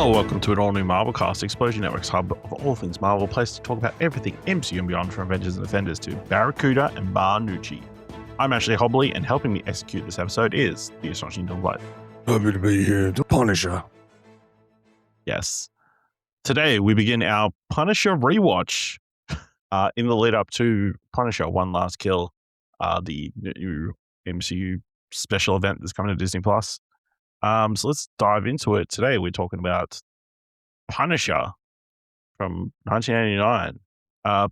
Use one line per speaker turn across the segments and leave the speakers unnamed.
Hello, welcome to an all-new Marvel Cast, Explosion Network's hub of all things Marvel, place to talk about everything MCU and beyond, from Avengers and Defenders to Barracuda and Barnucci. I'm Ashley Hobley, and helping me execute this episode is the astonishing Dylan Blight.
Happy to be here, the Punisher.
Yes. Today, we begin our Punisher rewatch in the lead up to Punisher One Last Kill, the new MCU special event that's coming to Disney+. So let's dive into it. Today, we're talking about Punisher from 1989.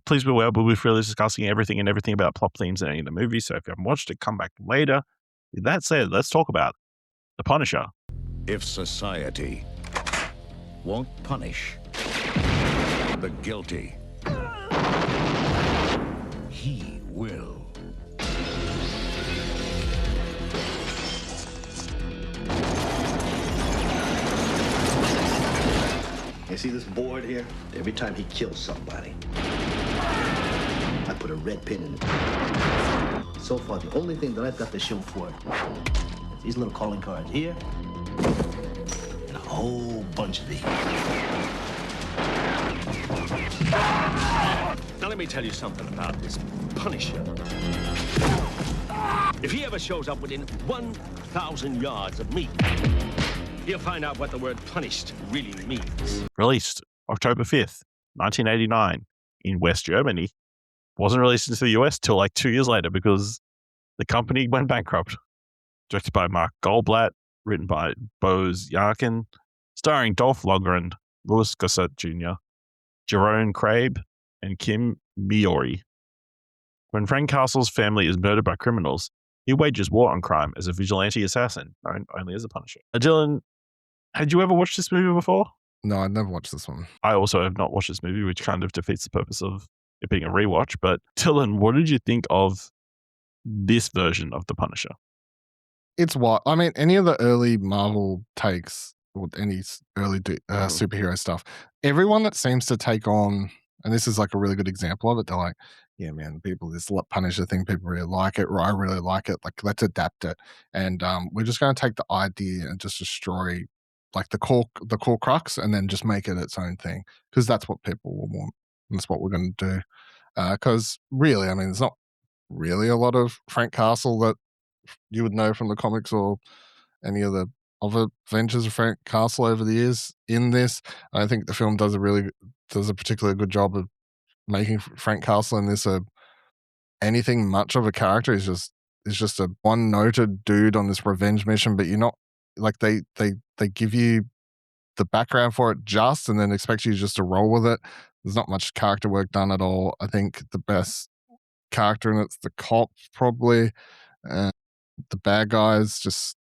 Please be aware, we'll be freely discussing everything about plot themes in any of the movies. So if you haven't watched it, come back later. With that said, let's talk about the Punisher.
If society won't punish the guilty, he will.
You see this board here? Every time he kills somebody, I put a red pin in it. So far, the only thing that I've got to show for it is these little calling cards here and a whole bunch of these.
Now let me tell you something about this Punisher. If he ever shows up within 1,000 yards of me, you'll find out what the word punished really means.
Released October 5th, 1989 in West Germany. Wasn't released into the US till like 2 years later because the company went bankrupt. Directed by Mark Goldblatt, written by Boaz, Yakin, starring Dolph Lundgren, Louis Gossett Jr., Jeroen, Krabbé, and Kim Miyori. When Frank Castle's family is murdered by criminals, he wages war on crime as a vigilante assassin, known only as the Punisher. Dylan, had you ever watched this movie before?
No, I'd never watched this one.
I also have not watched this movie, which kind of defeats the purpose of it being a rewatch. But Dylan, what did you think of this version of the Punisher?
It's what I mean. Any of the early Marvel takes, or any early superhero stuff, everyone that seems to take on, and this is like a really good example of it. They're like, "Yeah, man, people, this Punisher thing, people really like it, or I really like it. Like, let's adapt it, and we're just going to take the idea and just destroy." Like the core crux, and then just make it its own thing, because that's what people will want. And that's what we're going to do. Because really, I mean, there's not really a lot of Frank Castle that you would know from the comics or any of the other adventures of Frank Castle over the years in this. I think the film does a particularly good job of making Frank Castle in this anything much of a character. Is just a one-noted dude on this revenge mission, but you're not like they give you the background for it and then expect you just to roll with it. There's not much character work done at all. I think the best character in it's the cop, probably. The bad guys, just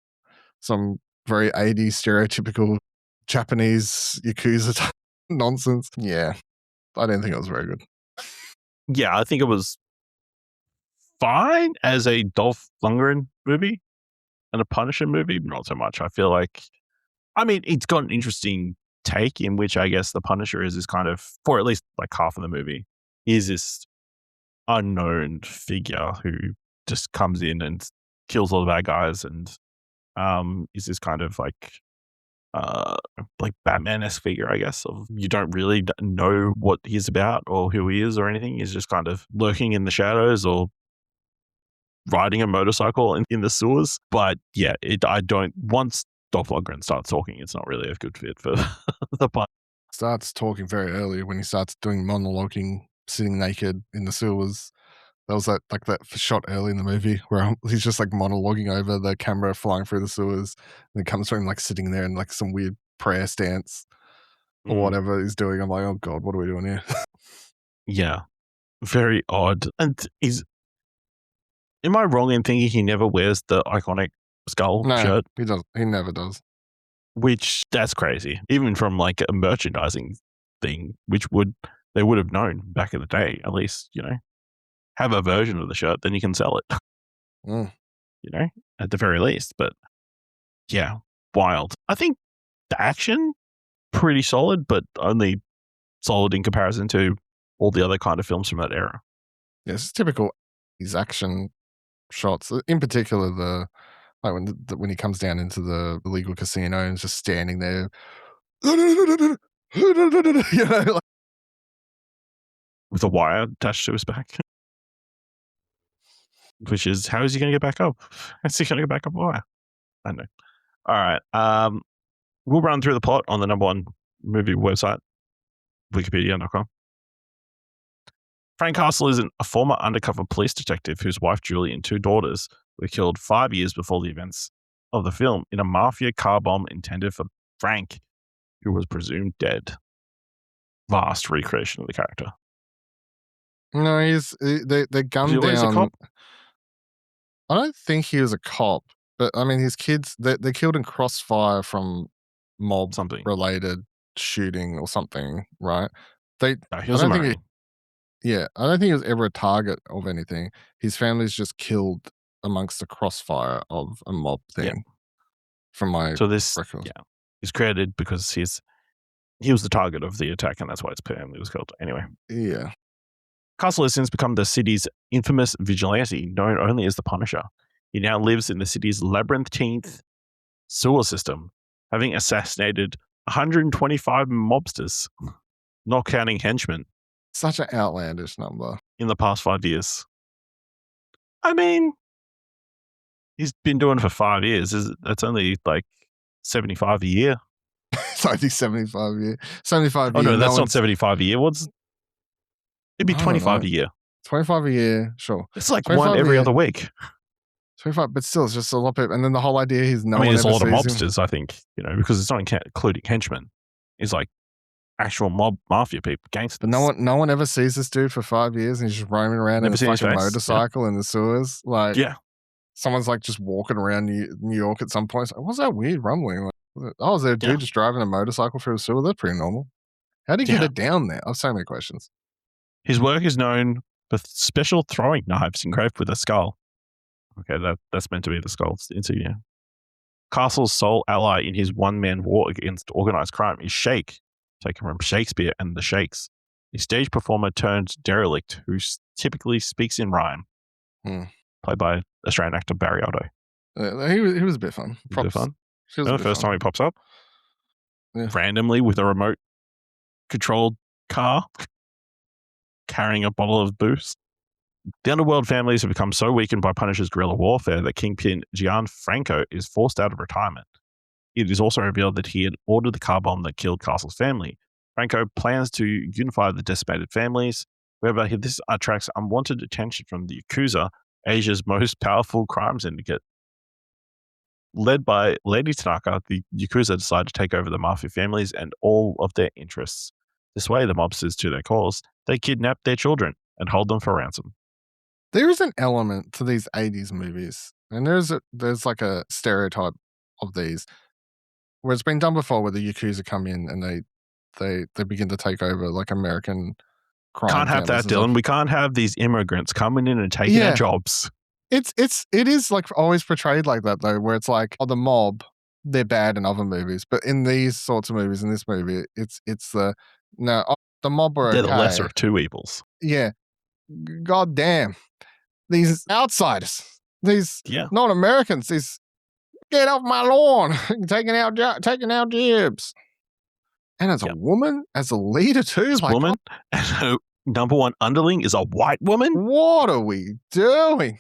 some very 80s stereotypical Japanese Yakuza nonsense. Yeah, I didn't think it was very good.
Yeah, I think it was fine as a Dolph Lundgren movie and a Punisher movie, but not so much. I feel like, I mean, it's got an interesting take in which I guess the Punisher is this kind of, for at least like half of the movie, is this unknown figure who just comes in and kills all the bad guys and is this kind of like Batman-esque figure, I guess, of you don't really know what he's about or who he is or anything. He's just kind of lurking in the shadows or riding a motorcycle in the sewers. But yeah, once Dolph Lundgren starts talking, it's not really a good fit for the part.
Starts talking very early when he starts doing monologuing, sitting naked in the sewers. That was that shot early in the movie where he's just like monologuing over the camera flying through the sewers, and it comes from him like sitting there in like some weird prayer stance or whatever he's doing. I'm like, oh god, what are we doing here? Yeah,
very odd. And am I wrong in thinking he never wears the iconic skull shirt?
He does. He never does.
Which, that's crazy. Even from like a merchandising thing, which they would have known back in the day, at least, have a version of the shirt, then you can sell it. At the very least. But yeah, wild. I think the action, pretty solid, but only solid in comparison to all the other kind of films from that era.
Yeah, it's typical action shots. In particular, when he comes down into the illegal casino and is just standing there you know, like,
with a wire attached to his back. Which is, how is he going to get back up? How's he going to get back up a wire? I don't know. All right. We'll run through the plot on the number one movie website, wikipedia.com. Frank Castle is a former undercover police detective whose wife Julie and 2 daughters were killed 5 years before the events of the film in a mafia car bomb intended for Frank, who was presumed dead. Vast recreation of the character.
no, they gunned
he always a
down.
cop?
I don't think he was a cop, but I mean, his kids, they're killed in crossfire from mob
Something.
related shooting or something, right? They,
No,
I
he was a
don't think
Marine.
I don't think he was ever a target of anything. His family's just killed amongst the crossfire of a mob thing.
Yeah.
From my
So this,
records.
yeah, he's credited because he was the target of the attack, and that's why his family was killed. Anyway,
Yeah.
Castle has since become the city's infamous vigilante, known only as the Punisher. He now lives in the city's labyrinthine sewer system, having assassinated 125 mobsters, not counting henchmen,
Such an outlandish number.
in the past 5 years. I mean, he's been doing it for 5 years. That's only like 75 a year.
It's only 75 a year. 75 a
Oh
year.
no, that's not
one's-
75 a year. It'd be
I don't
25
know.
a year.
25 a year, sure.
It's like
25
one
a
every
year.
other week.
25, but still, it's just a lot of people. And then the whole idea is no
I mean,
one
there's a
ever
lot of
sees him.
mobsters, I think, because it's not including henchmen. It's like actual mafia people, gangsters.
But no one ever sees this dude for 5 years, and he's just roaming around
Never
in a
seen his
fucking
face, yeah.
motorcycle in the sewers. Like,
Yeah.
someone's like just walking around New York at some point. It's like, what's that weird rumbling? Like, oh, is there a dude
Yeah.
just driving a motorcycle through a sewer? That's pretty normal. How did he get
Yeah.
it down there? I have so many questions.
His work is known for special throwing knives engraved with a skull. Okay, that's meant to be the skull's insignia. Castle's sole ally in his one-man war against organized crime is Shake, taken from Shakespeare and the Shakes, a stage performer turned derelict who typically speaks in rhyme, played by Australian actor Barry Otto.
He was a bit fun.
Is it fun?
He was a
The
bit
first
fun.
time he pops up,
Yeah.
randomly with a remote-controlled car, carrying a bottle of booze. The underworld families have become so weakened by Punisher's guerrilla warfare that Kingpin Gianfranco is forced out of retirement. It is also revealed that he had ordered the car bomb that killed Castle's family. Franco plans to unify the decimated families. However, this attracts unwanted attention from the Yakuza, Asia's most powerful crime syndicate. Led by Lady Tanaka, the Yakuza decide to take over the mafia families and all of their interests. This way, the mobsters, to their cause, they kidnap their children and hold them for ransom.
There is an element to these 80s movies, and there's like a stereotype of these where it's been done before, where the Yakuza come in and they begin to take over like American crime.
Can't have that,
families and stuff.
Dylan. We can't have these immigrants coming in and taking
Yeah.
our jobs.
It is like always portrayed like that though, where it's like, oh, the mob, they're bad in other movies, but in these sorts of movies, in this movie, it's the the mob are
They're
okay.
the lesser of two evils.
Yeah, god damn, these outsiders, these
Yeah.
non-Americans, these get off my lawn, taking our jibs, and as a woman, as a leader too,
This
like,
woman, and her number one underling is a white woman.
what are we doing?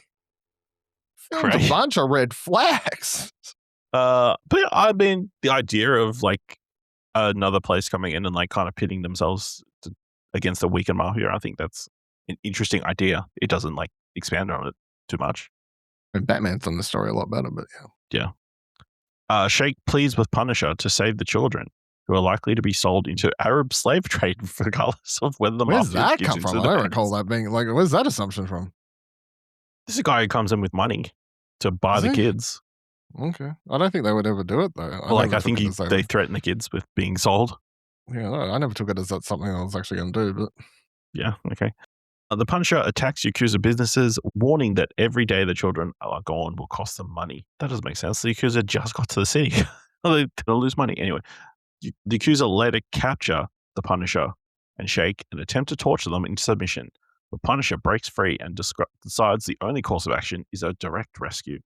Film's
Crazy.
a bunch of red flags.
But I mean, the idea of like another place coming in and like kind of pitting themselves against a weakened mafia, I think that's an interesting idea. It doesn't like expand on it too much.
And Batman's done the story a lot better, but yeah.
Shake pleads with Punisher to save the children, who are likely to be sold into Arab slave trade, regardless of whether the
Where's
mafia
that
gives
come
into
from?
the
I don't
hands.
recall that being like. Where's that assumption from?
This is a guy who comes in with money to buy
Is
the
he?
kids.
Okay, I don't think they would ever do it though.
I think they threaten the kids with being sold.
Yeah, I never took it as that's something I was actually going to do. But
Yeah, okay. The Punisher attacks Yakuza businesses, warning that every day the children are gone will cost them money. That doesn't make sense. The Yakuza just got to the city. They're going to lose money. Anyway, the Yakuza later capture the Punisher and Shake and attempt to torture them into submission. The Punisher breaks free and decides the only course of action is a direct rescue.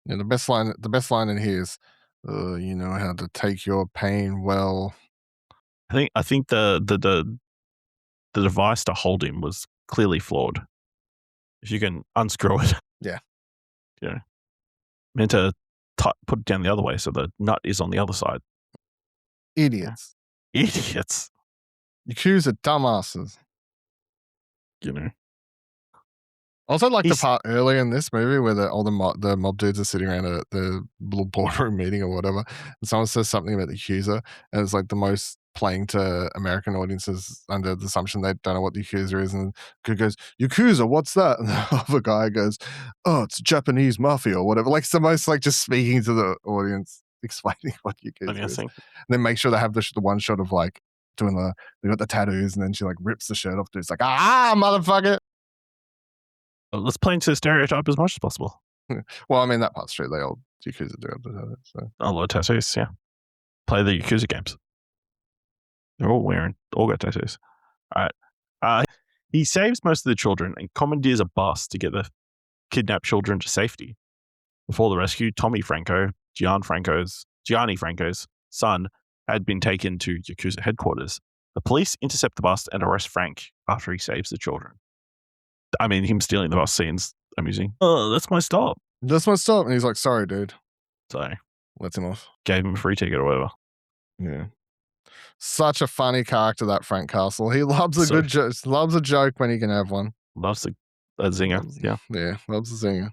yeah, the best line in here is, You know how to take your pain well.
I think the device to hold him was clearly flawed. If you can unscrew it,
Yeah.
meant to put it down the other way so the nut is on the other side.
Idiots.
Idiots.
Yakuza dumbasses. Also, like the part early in this movie where all the mob dudes are sitting around the little boardroom meeting or whatever, and someone says something about the Yakuza, and it's like the most playing to American audiences under the assumption they don't know what the Yakuza is, and the goes, Yakuza, what's that? And the other guy goes, oh, it's Japanese mafia or whatever. Like, it's the most like just speaking to the audience, explaining what Yakuza is. And then make sure they have the one shot of like doing they got the tattoos, and then she like rips the shirt off. It's like, motherfucker.
Let's play into the stereotype as much as possible.
Well, I mean, that part's true. They all Yakuza do have the tattoos. So.
A lot of tattoos, yeah. Play the Yakuza games. They're all got tattoos. All right. He saves most of the children and commandeers a bus to get the kidnapped children to safety. Before the rescue, Tommy Franco, Gianni Franco's son, had been taken to Yakuza headquarters. The police intercept the bus and arrest Frank after he saves the children. I mean, him stealing the bus scene's amusing. Oh, that's my stop.
That's my stop. And he's like, sorry, dude.
So,
lets him off.
Gave him a free ticket or whatever.
Yeah. Such a funny character, that Frank Castle. He loves a good joke. Loves a joke when he can have one.
Loves a zinger. Yeah.
Yeah, loves a zinger.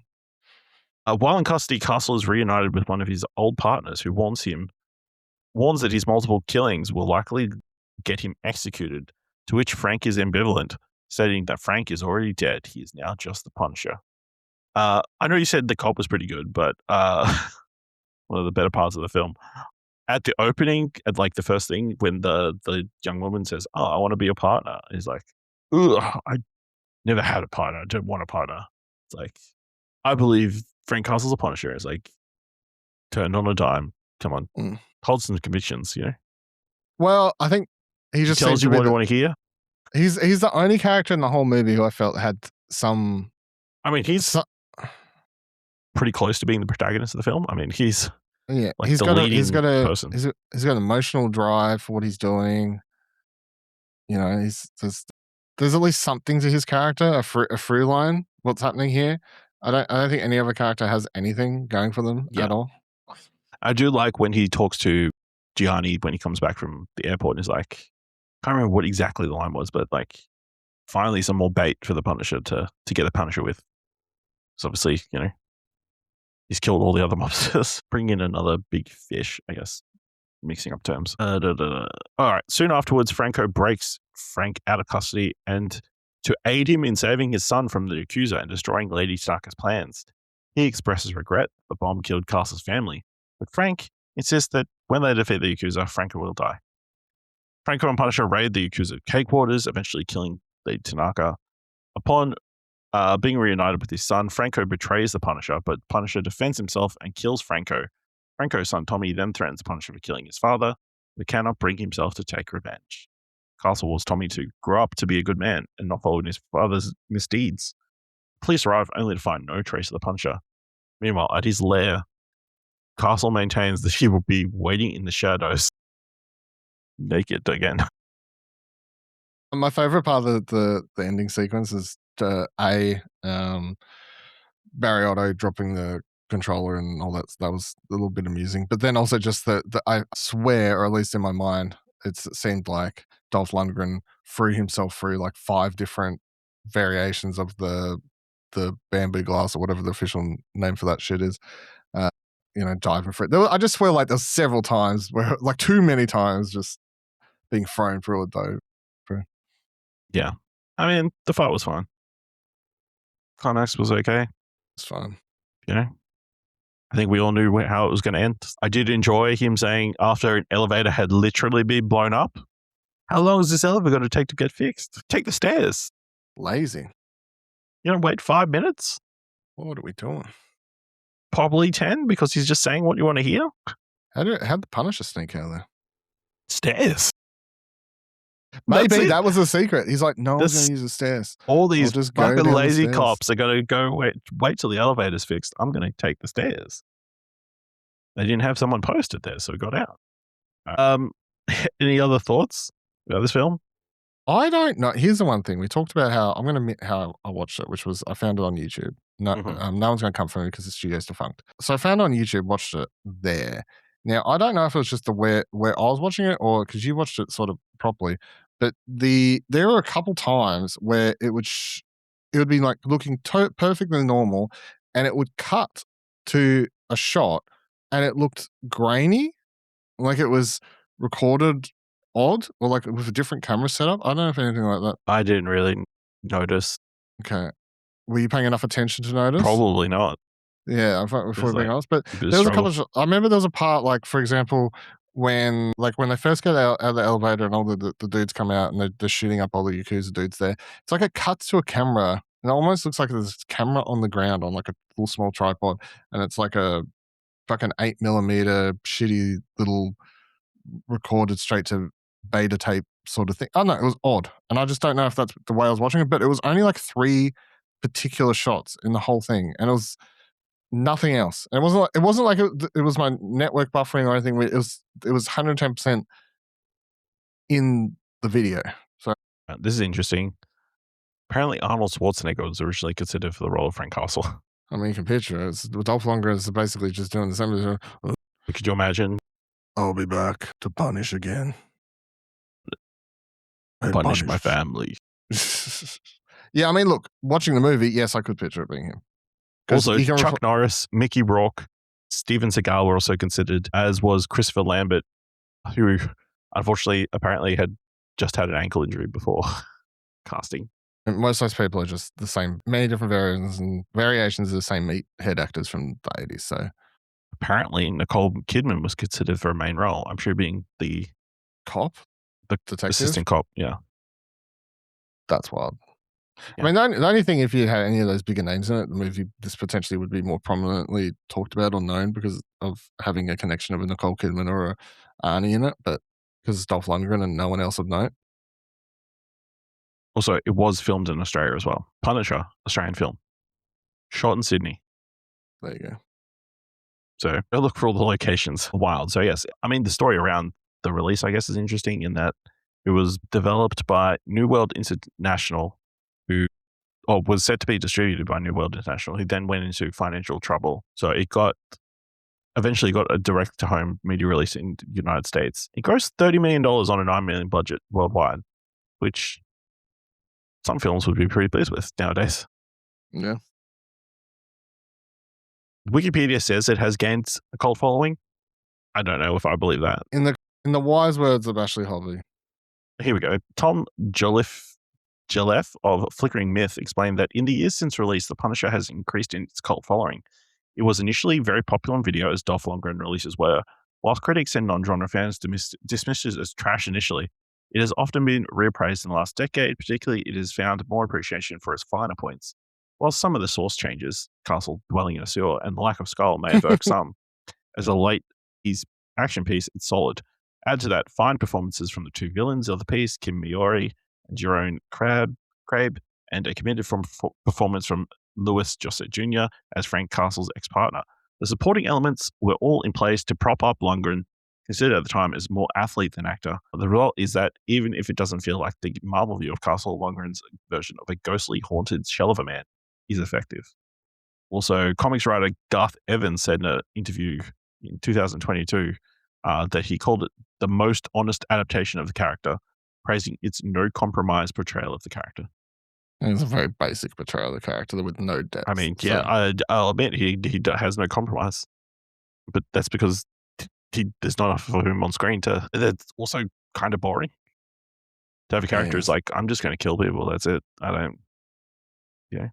While in custody, Castle is reunited with one of his old partners who warns that his multiple killings will likely get him executed, to which Frank is ambivalent, stating that Frank is already dead. He is now just the Punisher. I know you said the cop was pretty good, but one of the better parts of the film, at the opening, at like the first thing, when the young woman says, oh, I want to be a partner, he's like, ugh, I never had a partner. I don't want a partner. It's like, I believe Frank Castle's a Punisher. It's like, turned on a dime. Come on. Hold some convictions, you know?
Well, I think he just
tells you what you want to hear.
He's the only character in the whole movie who I felt had some...
I mean, he's pretty close to being the protagonist of the film. I mean, he's like he's got an emotional drive for what he's doing. You know, there's at least something to his character, a through line. What's happening here? I don't think any other character has anything going for them at all. I do like when he talks to Gianni when he comes back from the airport and is like, I can't remember what exactly the line was, but like, finally some more bait for the Punisher to get the Punisher with. So obviously, you know, he's killed all the other mobsters. Bring in another big fish, I guess, mixing up terms. All right. Soon afterwards, Franco breaks Frank out of custody, and to aid him in saving his son from the Yakuza and destroying Lady Tanaka's plans, he expresses regret the bomb killed Castle's family. But Frank insists that when they defeat the Yakuza, Franco will die. Franco and Punisher raid the Yakuza headquarters, eventually killing Lady Tanaka. Upon being reunited with his son, Franco betrays the Punisher, but Punisher defends himself and kills Franco. Franco's son Tommy then threatens Punisher for killing his father, but cannot bring himself to take revenge. Castle wants Tommy to grow up to be a good man and not follow in his father's misdeeds. Police arrive only to find no trace of the Punisher. Meanwhile, at his lair, Castle maintains that he will be waiting in the shadows, naked again.
My favorite part of the ending sequence is Barry Otto dropping the controller and all that. That was a little bit amusing. But then also just that I swear, or at least in my mind, it seemed like Dolph Lundgren threw himself through like 5 different variations of the bamboo glass or whatever the official name for that shit is. You know, diving for it. I just feel like there's several times where, like, too many times, just being thrown through it though.
Yeah, I mean, the fight was fine. Climax was okay.
It's fine.
You know, I think we all knew how it was going to end. I did enjoy him saying after an elevator had literally been blown up, how long is this elevator going to take to get fixed? Take the stairs.
Lazy.
You don't wait 5 minutes.
What are we doing?
Probably 10 because he's just saying what you want to hear.
How'd the Punisher sneak out there?
Stairs.
Maybe that was a secret. He's like, no one's going to use the stairs.
All these fucking lazy cops are going to go wait till the elevator's fixed. I'm going to take the stairs. They didn't have someone post it there, so it got out. Any other thoughts about this film?
I don't know. Here's the one thing. We talked about how, I'm going to admit how I watched it, which was I found it on YouTube. No, no one's going to come for me because the studio's defunct. So I found it on YouTube, watched it there. Now, I don't know if it was just where I was watching it or because you watched it sort of properly, but there were a couple times where it would be like looking perfectly normal and it would cut to a shot and it looked grainy, like it was recorded odd or like with a different camera setup. I don't know if anything like that.
I didn't really notice.
Okay. Were you paying enough attention to notice?
Probably not.
Yeah, if we're being honest. But
there
was a couple of, I remember there was a part, like, for example, when they first get out of the elevator and all the dudes come out and they're shooting up all the Yakuza dudes there. It's like it cuts to a camera and it almost looks like there's a camera on the ground on like a little small tripod and it's like a fucking 8mm shitty little recorded straight to beta tape sort of thing. I don't know, it was odd. And I just don't know if that's the way I was watching it, but it was only like 3 particular shots in the whole thing. And it was nothing else. And it wasn't like it was my network buffering or anything. It was 110% in the video. So
this is interesting. Apparently Arnold Schwarzenegger was originally considered for the role of Frank Castle.
I mean, you can picture it. Dolph Lundgren is basically just doing the same.
Could you imagine?
I'll be back to punish again.
Punish my family.
Yeah, I mean, look, watching the movie, yes, I could picture it being him.
Also, Chuck Norris, Mickey Rourke, Steven Seagal were also considered, as was Christopher Lambert, who unfortunately apparently had just had an ankle injury before casting.
And most of those people are just the same, many different variations of the same meathead actors from the 80s. So
apparently Nicole Kidman was considered for a main role. I'm sure being the
cop,
the
detective,
assistant cop. Yeah,
that's wild.
Yeah.
I mean, the only thing, if you had any of those bigger names in it, the movie this potentially would be more prominently talked about or known because of having a connection of a Nicole Kidman or a Arnie in it, but because it's Dolph Lundgren and no one else would know it.
Also, it was filmed in Australia as well. Punisher, Australian film. Shot in Sydney.
There you go.
So go look for all the locations. Wild. So yes, I mean, the story around the release, I guess, is interesting in that it was developed by New World International, who was set to be distributed by New World International, who then went into financial trouble. So it eventually got a direct-to-home media release in the United States. It grossed $30 million on a $9 million budget worldwide, which some films would be pretty pleased with nowadays.
Yeah.
Wikipedia says it has gained a cult following. I don't know if I believe that.
In the wise words of Ashley Hobby.
Here we go. Tom Joliffe of Flickering Myth explained that in the years since release, The Punisher has increased in its cult following. It was initially very popular on video, as Dolph Lundgren releases were. Whilst critics and non-genre fans dismissed it as trash initially, it has often been reappraised in the last decade. Particularly, it has found more appreciation for its finer points. While some of the source changes, Castle dwelling in a sewer, and the lack of skull may evoke some, as a late action piece, it's solid. Add to that fine performances from the 2 villains of the piece, Kim Miyori and Jeroen Krabbé, and a committed performance from Louis Gossett Jr. as Frank Castle's ex-partner. The supporting elements were all in place to prop up Lundgren, considered at the time as more athlete than actor. The result is that even if it doesn't feel like the Marvel view of Castle, Lundgren's version of a ghostly, haunted shell of a man is effective. Also, comics writer Garth Evans said in an interview in 2022 that he called it the most honest adaptation of the character, praising its no-compromise portrayal of the character.
It's a very basic portrayal of the character with no depth.
I mean, yeah, I'll admit he has no compromise, but that's because there's not enough of him on screen to. That's also kind of boring. To have a character who's like, I'm just going to kill people. That's it. I don't. Yeah.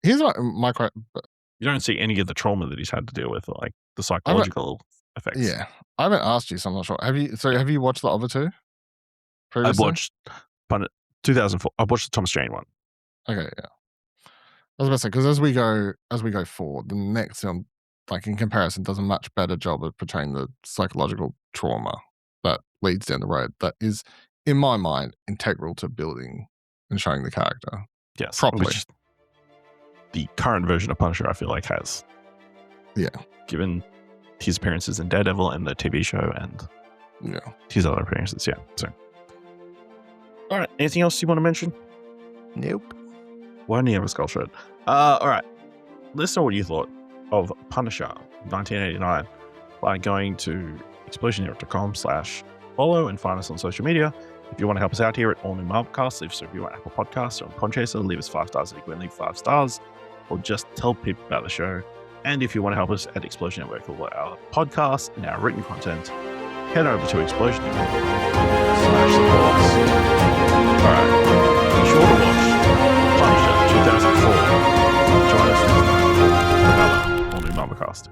Here's my question.
You don't see any of the trauma that he's had to deal with, like the psychological effects.
Yeah, I haven't asked you, so I'm not sure. Have you watched the other two? Previously?
I watched 2004. I watched the Thomas Jane one.
Okay, yeah. I was about to say, because as we go forward, the next film, like in comparison, does a much better job of portraying the psychological trauma that leads down the road. That is, in my mind, integral to building and showing the character.
Yes,
properly.
Which the current version of Punisher, I feel like, has.
Yeah.
Given his appearances in Daredevil and the TV show and
Yeah.
his other appearances. Yeah. So, all right. Anything else you want to mention?
Nope.
Why didn't he have a skull shred? All right. Let's know what you thought of Punisher 1989 by going to explosionhero.com/follow and find us on social media. If you want to help us out here at All New Marvelcast, leave us a review on Apple Podcasts or on Podchaser, leave us 5 stars if you can leave 5 stars, or just tell people about the show. And if you want to help us at Explosion Network with our podcast and our written content, head over to Explosion Network/support. All right. Be sure to watch Punisher 2004. Join us next time for another All New Marvelcast.